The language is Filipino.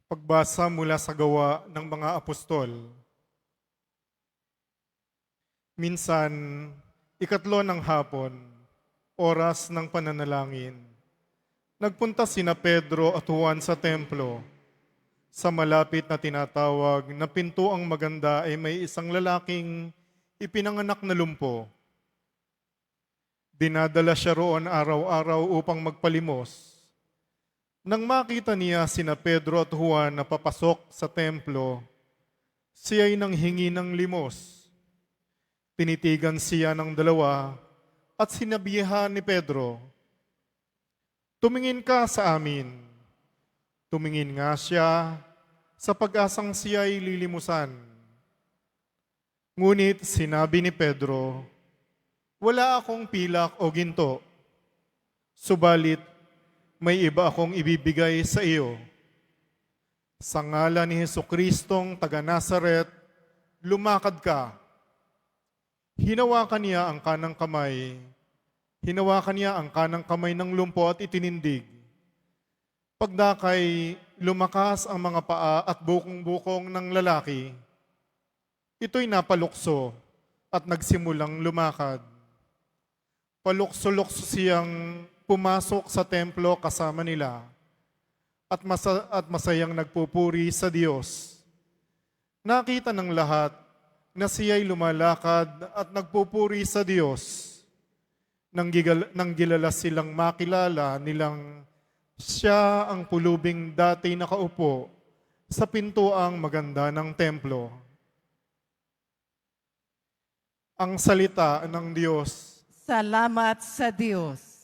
Pagbasa mula sa gawa ng mga apostol. Minsan, ikatlo ng hapon, oras ng pananalangin, nagpunta sina Pedro at Juan sa templo. Sa malapit na tinatawag na pintuang maganda ay may isang lalaking ipinanganak na lumpo. Dinadala siya roon araw-araw upang magpalimos. Nang makita niya sina Pedro at Juan na papasok sa templo, siya'y nanghingi ng limos. Tinitigan siya ng dalawa at sinabihan ni Pedro, "Tumingin ka sa amin." Tumingin nga siya sa pag-asang siya'y lilimusan. Ngunit sinabi ni Pedro, "Wala akong pilak o ginto, subalit may iba akong ibibigay sa iyo. Sa ngalan ni Jesucristong taga Nazaret, lumakad ka." Hinawakan niya ang kanang kamay ng lumpo at itinindig. Pagdakay, lumakas ang mga paa at bukong-bukong ng lalaki. Ito'y napalukso at nagsimulang lumakad. Palukso-lukso siyang pumasok sa templo kasama nila at masayang nagpupuri sa Diyos. Nakita ng lahat na siya'y lumalakad at nagpupuri sa Diyos. Nang gilala silang makilala nilang siya ang pulubing dati nakaupo sa pintuang maganda ng templo. Ang salita ng Diyos. Salamat sa Diyos.